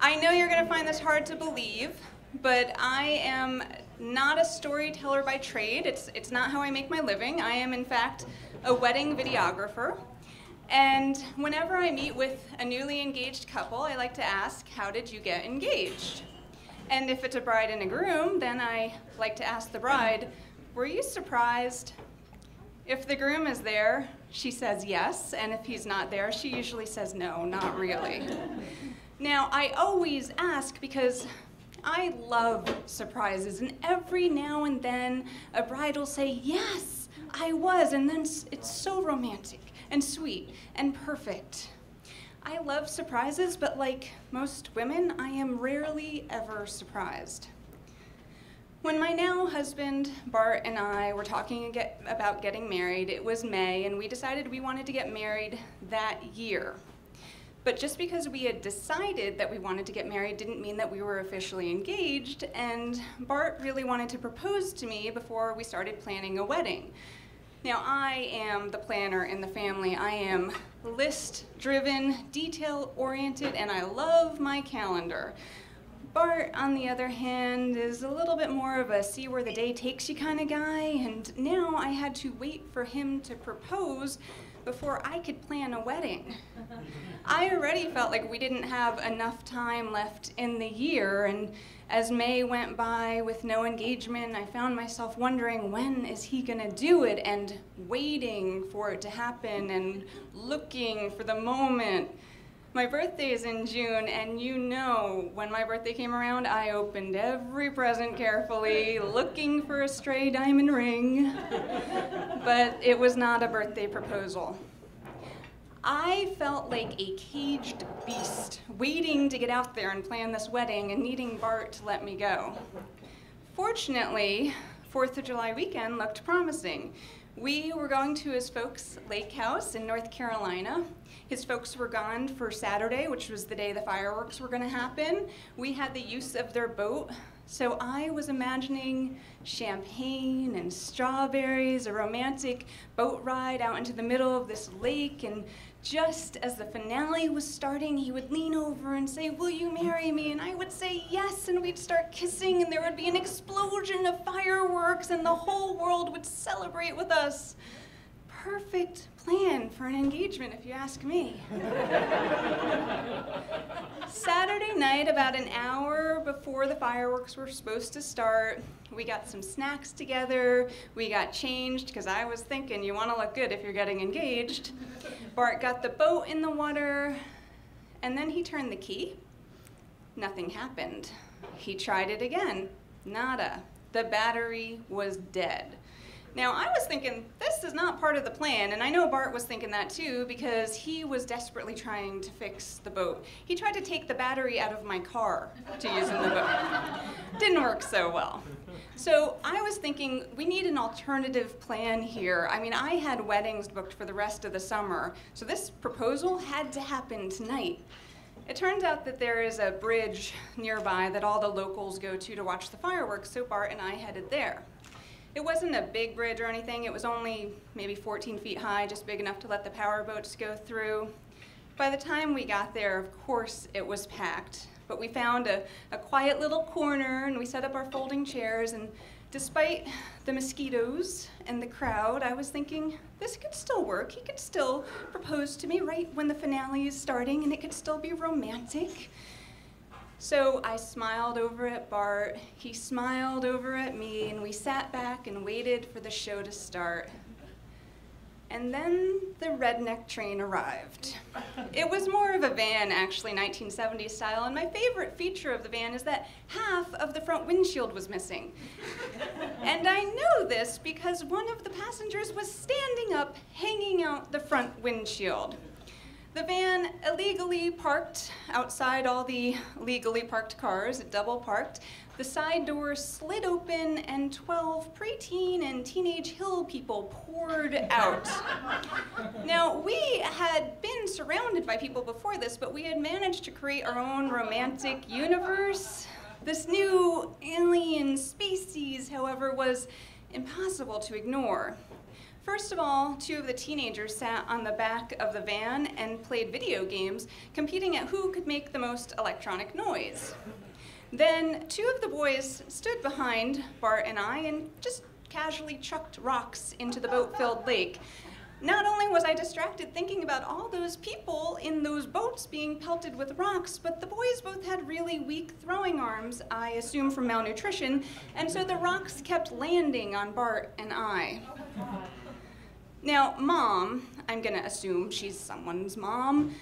I know you're going to find this hard to believe, but I am not a storyteller by trade. It's not how I make my living. I am, in fact, a wedding videographer. And whenever I meet with a newly engaged couple, I like to ask, how did you get engaged? And if it's a bride and a groom, then I like to ask the bride, were you surprised? If the groom is there, she says yes, and if he's not there, she usually says no, not really. Now, I always ask because I love surprises, and every now and then a bride will say, yes, I was, and then it's so romantic and sweet and perfect. I love surprises, but like most women, I am rarely ever surprised. When my now husband, Bart, and I were talking about getting married, it was May, and we decided we wanted to get married that year. But just because we had decided that we wanted to get married didn't mean that we were officially engaged, and Bart really wanted to propose to me before we started planning a wedding. Now, I am the planner in the family. I am list-driven, detail-oriented, and I love my calendar. Bart, on the other hand, is a little bit more of a see where the day takes you kind of guy, and now I had to wait for him to propose before I could plan a wedding. I already felt like we didn't have enough time left in the year, and as May went by with no engagement, I found myself wondering, when is he gonna do it, and waiting for it to happen and looking for the moment. My birthday is in June, and you know, when my birthday came around, I opened every present carefully, looking for a stray diamond ring, but it was not a birthday proposal. I felt like a caged beast, waiting to get out there and plan this wedding and needing Bart to let me go. Fortunately, 4th of July weekend looked promising. We were going to his folks' lake house in North Carolina. His folks were gone for Saturday, which was the day the fireworks were going to happen. We had the use of their boat, so I was imagining champagne and strawberries, a romantic boat ride out into the middle of this lake, and just as the finale was starting, he would lean over and say, "Will you marry me?" And I would say yes, and we'd start kissing, and there would be an explosion of fireworks, and the whole world would celebrate with us. Perfect plan for an engagement, if you ask me. Saturday night, about an hour before the fireworks were supposed to start, we got some snacks together, we got changed, because I was thinking you want to look good if you're getting engaged. Bart got the boat in the water, and then he turned the key. Nothing happened. He tried it again. Nada. The battery was dead. Now, I was thinking, this is not part of the plan, and I know Bart was thinking that too, because he was desperately trying to fix the boat. He tried to take the battery out of my car to use in the boat. Didn't work so well. So I was thinking, we need an alternative plan here. I mean, I had weddings booked for the rest of the summer, so this proposal had to happen tonight. It turns out that there is a bridge nearby that all the locals go to watch the fireworks, so Bart and I headed there. It wasn't a big bridge or anything. It was only maybe 14 feet high, just big enough to let the power boats go through. By the time we got there, of course, it was packed. But we found a quiet little corner, and we set up our folding chairs, and despite the mosquitoes and the crowd, I was thinking, this could still work. He could still propose to me right when the finale is starting, and it could still be romantic. So I smiled over at Bart, he smiled over at me, and we sat back and waited for the show to start. And then the redneck train arrived. It was more of a van, actually, 1970s style, and my favorite feature of the van is that half of the front windshield was missing. And I know this because one of the passengers was standing up, hanging out the front windshield. The van illegally parked outside all the legally parked cars. It double parked. The side doors slid open, and 12 preteen and teenage hill people poured out. Now, we had been surrounded by people before this, but we had managed to create our own romantic universe. This new alien species, however, was impossible to ignore. First of all, two of the teenagers sat on the back of the van and played video games, competing at who could make the most electronic noise. Then two of the boys stood behind Bart and I and just casually chucked rocks into the boat-filled lake. Not only was I distracted thinking about all those people in those boats being pelted with rocks, but the boys both had really weak throwing arms, I assume from malnutrition, and so the rocks kept landing on Bart and I. Now, Mom, I'm gonna assume she's someone's mom,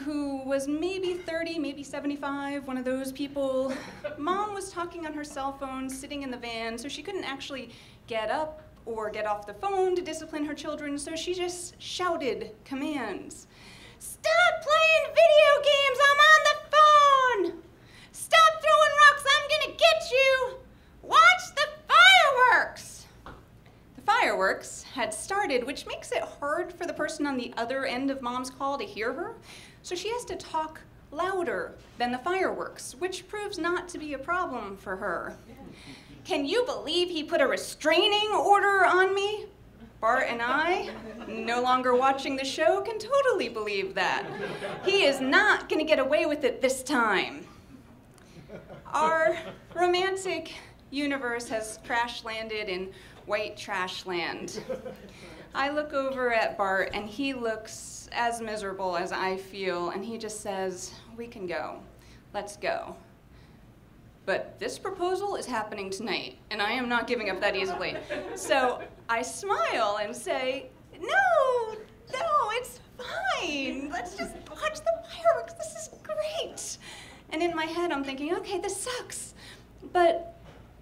who was maybe 30, maybe 75, one of those people. Mom was talking on her cell phone, sitting in the van, so she couldn't actually get up or get off the phone to discipline her children, so she just shouted commands. Stop playing video games, I'm on the phone! Stop throwing rocks, I'm gonna get you! Watch the fireworks! The fireworks had started, which makes it hard for the person on the other end of Mom's call to hear her, so she has to talk louder than the fireworks, which proves not to be a problem for her. Can you believe he put a restraining order on me? Bart and I, no longer watching the show, can totally believe that. He is not gonna get away with it this time. Our romantic universe has crash-landed in white trash land. I look over at Bart and he looks as miserable as I feel, and he just says, we can go, let's go. But this proposal is happening tonight, and I am not giving up that easily. So I smile and say, no, it's fine. Let's just watch the fireworks. This is great. And in my head, I'm thinking, okay, this sucks. But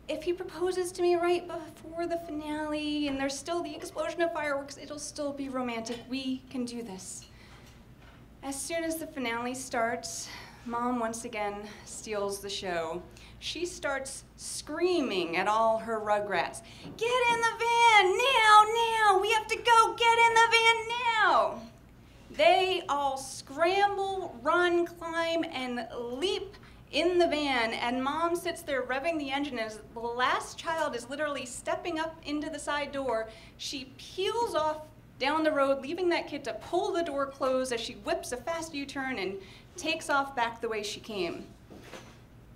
if he proposes to me right before the finale, and there's still the explosion of fireworks, it'll still be romantic. We can do this. As soon as the finale starts, Mom once again steals the show. She starts screaming at all her rugrats. Get in the van, now, we have to go, get in the van now. They all scramble, run, climb, and leap in the van, and Mom sits there revving the engine as the last child is literally stepping up into the side door. She peels off down the road, leaving that kid to pull the door closed as she whips a fast U-turn and takes off back the way she came.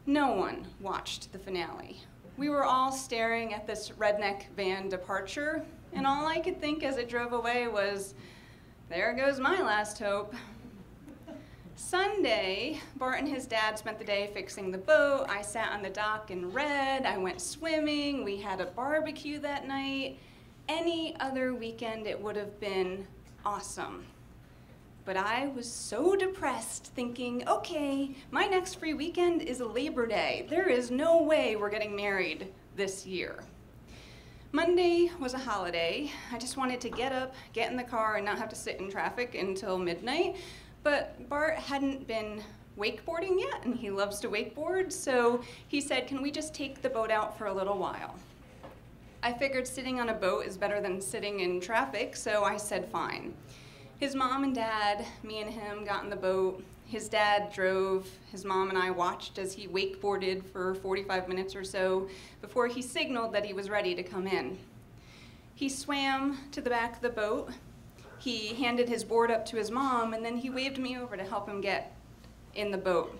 No one watched the finale. We were all staring at this redneck van departure, and all I could think as it drove away was, there goes my last hope. Sunday, Bart and his dad spent the day fixing the boat. I sat on the dock and read. I went swimming. We had a barbecue that night. Any other weekend, it would have been awesome. But I was so depressed, thinking, okay, my next free weekend is Labor Day. There is no way we're getting married this year. Monday was a holiday. I just wanted to get up, get in the car, and not have to sit in traffic until midnight. But Bart hadn't been wakeboarding yet, and he loves to wakeboard, so he said, can we just take the boat out for a little while? I figured sitting on a boat is better than sitting in traffic, so I said fine. His mom and dad, me and him, got in the boat. His dad drove. His mom and I watched as he wakeboarded for 45 minutes or so before he signaled that he was ready to come in. He swam to the back of the boat. He handed his board up to his mom, and then he waved me over to help him get in the boat.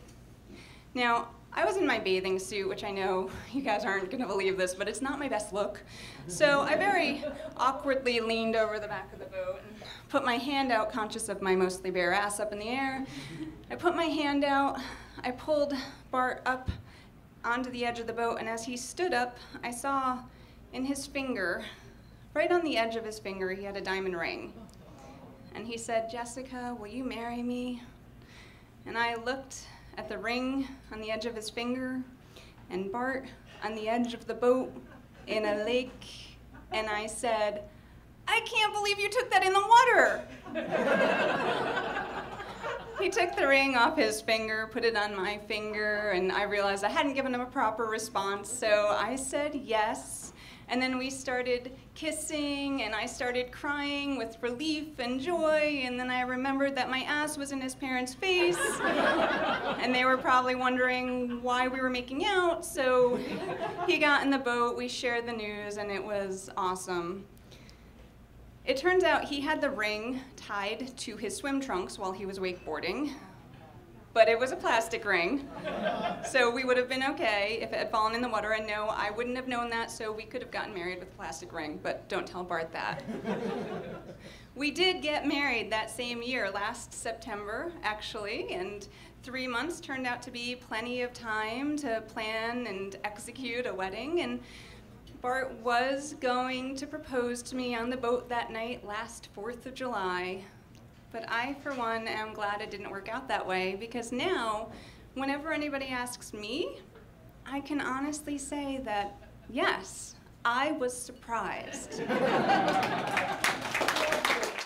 Now, I was in my bathing suit, which I know you guys aren't gonna believe this, but it's not my best look. So I very awkwardly leaned over the back of the boat and put my hand out, conscious of my mostly bare ass up in the air. I put my hand out, I pulled Bart up onto the edge of the boat, and as he stood up, I saw in his finger, right on the edge of his finger, he had a diamond ring. And he said, Jessica, will you marry me? And I looked at the ring on the edge of his finger, and Bart on the edge of the boat in a lake, and I said, I can't believe you took that in the water. He took the ring off his finger, put it on my finger, and I realized I hadn't given him a proper response, so I said yes. And then we started kissing, and I started crying with relief and joy, and then I remembered that my ass was in his parents' face, and they were probably wondering why we were making out, so he got in the boat, we shared the news, and it was awesome. It turns out he had the ring tied to his swim trunks while he was wakeboarding, but it was a plastic ring, so we would have been okay if it had fallen in the water, and no, I wouldn't have known that, so we could have gotten married with a plastic ring, but don't tell Bart that. We did get married that same year, last September, actually, and 3 months turned out to be plenty of time to plan and execute a wedding, and Bart was going to propose to me on the boat that night last 4th of July. But I, for one, am glad it didn't work out that way, because now, whenever anybody asks me, I can honestly say that, yes, I was surprised.